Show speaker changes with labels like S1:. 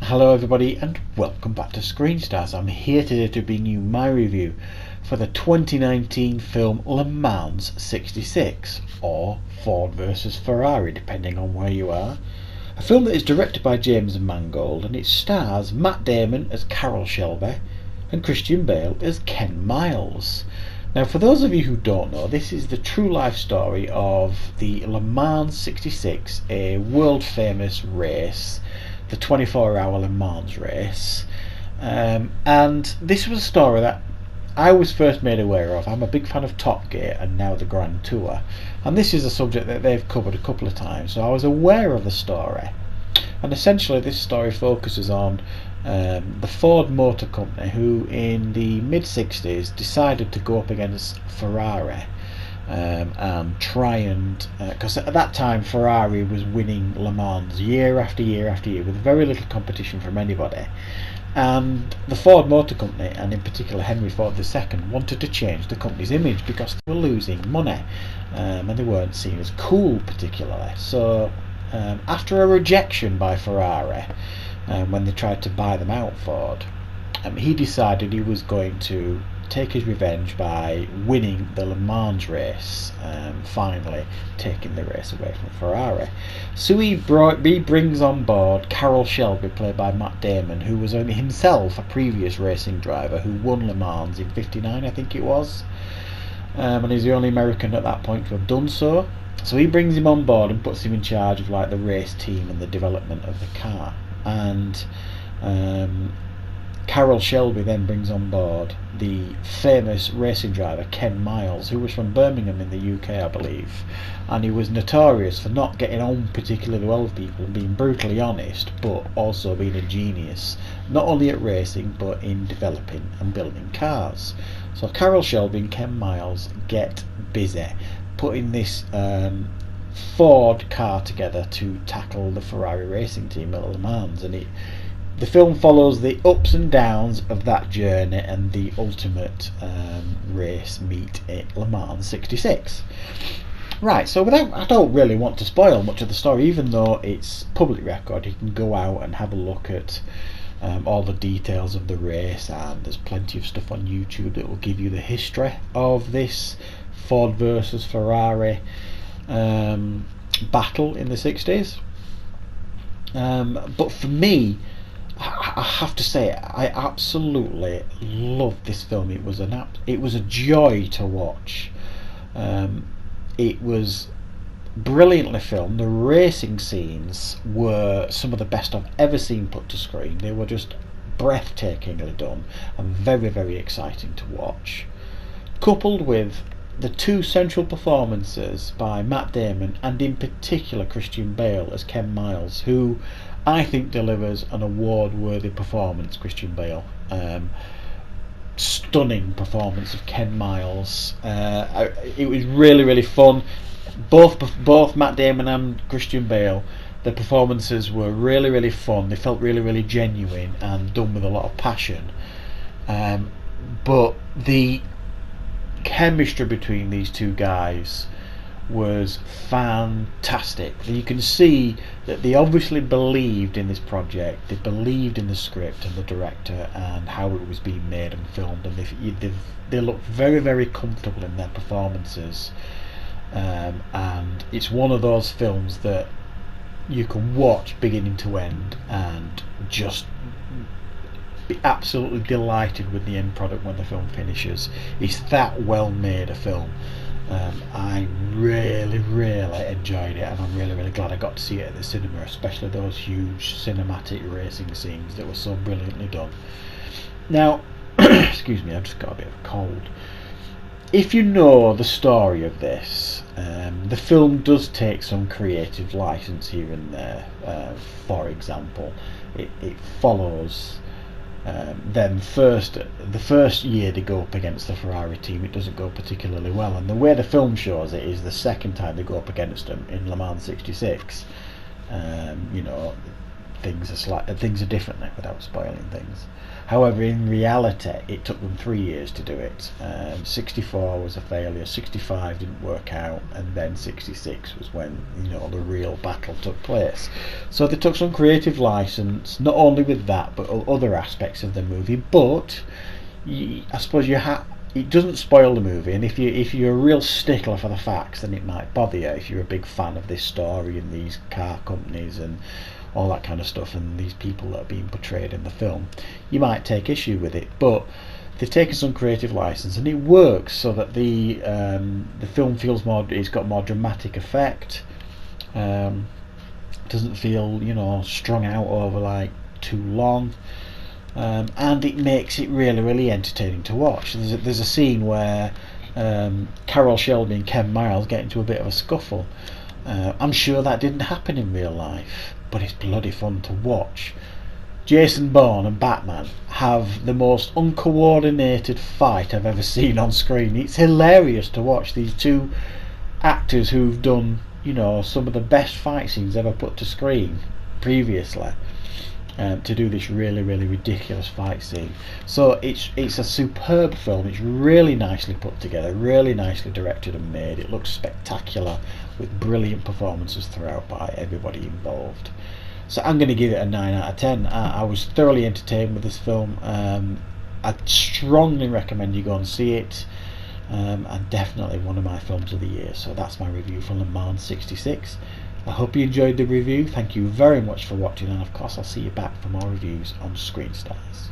S1: Hello everybody and welcome back to Screen Stars. I'm here today to bring you my review for the 2019 film Le Mans 66, or Ford versus Ferrari depending on where you are. A film that is directed by James Mangold and it stars Matt Damon as Carroll Shelby and Christian Bale as Ken Miles. Now, for those of you who don't know, this is the true life story of the Le Mans 66, a world famous race, the 24-hour Le Mans race, and this was a story that I was first made aware of. I'm a big fan of Top Gear and now the Grand Tour, and this is a subject that they've covered a couple of times, so I was aware of the story. And essentially this story focuses on the Ford Motor Company, who in the mid-60s decided to go up against Ferrari and try and, because at that time Ferrari was winning Le Mans year after year after year with very little competition from anybody, and the Ford Motor Company, and in particular Henry Ford II, wanted to change the company's image because they were losing money and they weren't seen as cool particularly. So after a rejection by Ferrari when they tried to buy them out, Ford, he decided he was going to take his revenge by winning the Le Mans race, finally taking the race away from Ferrari. So he brings on board Carroll Shelby, played by Matt Damon, who was himself a previous racing driver who won Le Mans in '59, I think it was, and he's the only American at that point to have done so. So he brings him on board and puts him in charge of like the race team and the development of the car. And Carroll Shelby then brings on board the famous racing driver Ken Miles, who was from Birmingham in the UK, I believe, and he was notorious for not getting on particularly well with people and being brutally honest, but also being a genius, not only at racing but in developing and building cars. So Carroll Shelby and Ken Miles get busy putting this Ford car together to tackle the Ferrari racing team at Le Mans, and the film follows the ups and downs of that journey and the ultimate race meet at Le Mans 66. Right, so I don't really want to spoil much of the story, even though it's public record. You can go out and have a look at all the details of the race, and there's plenty of stuff on YouTube that will give you the history of this Ford versus Ferrari battle in the 60s. But for me, I have to say, I absolutely loved this film. It was a joy to watch. It was brilliantly filmed. The racing scenes were some of the best I've ever seen put to screen. They were just breathtakingly done and very, very exciting to watch. Coupled with the two central performances by Matt Damon and in particular Christian Bale as Ken Miles, who I think delivers an award-worthy performance. Christian Bale, stunning performance of Ken Miles. It was really, really fun. Both Matt Damon and Christian Bale, the performances were really, really fun. They felt really, really genuine and done with a lot of passion. But the chemistry between these two guys was fantastic. You can see that they obviously believed in this project. They believed in the script and the director and how it was being made and filmed, and they looked very, very comfortable in their performances. And it's one of those films that you can watch beginning to end and just be absolutely delighted with the end product when the film finishes. It's that well made a film. I really, really enjoyed it, and I'm really, really glad I got to see it at the cinema, especially those huge cinematic racing scenes that were so brilliantly done. Now, excuse me, I've just got a bit of a cold. If you know the story of this, the film does take some creative license here and there. For example, it follows the first year they go up against the Ferrari team. It doesn't go particularly well, and the way the film shows it is the second time they go up against them in Le Mans 66. things are different now without spoiling things. However, in reality, it took them 3 years to do it. 64 was a failure, 65 didn't work out, and then 66 was when the real battle took place. So they took some creative license, not only with that, but other aspects of the movie. But I suppose it doesn't spoil the movie, and if you're a real stickler for the facts, then it might bother you if you're a big fan of this story and these car companies and all that kind of stuff and these people that are being portrayed in the film. You might take issue with it, but they've taken some creative license and it works so that the film feels it's got more dramatic effect. Doesn't feel strung out over like too long. And it makes it really, really entertaining to watch. There's a scene where Carroll Shelby and Ken Miles get into a bit of a scuffle. I'm sure that didn't happen in real life, but it's bloody fun to watch. Jason Bourne and Batman have the most uncoordinated fight I've ever seen on screen. It's hilarious to watch these two actors who've done some of the best fight scenes ever put to screen previously. To do this really, really ridiculous fight scene. So it's a superb film. It's really nicely put together, really nicely directed and made. It looks spectacular with brilliant performances throughout by everybody involved. So I'm going to give it a 9 out of 10. I was thoroughly entertained with this film. I'd strongly recommend you go and see it. And definitely one of my films of the year. So that's my review for Le Mans 66. I hope you enjoyed the review. Thank you very much for watching, and of course I'll see you back for more reviews on Screen Stars.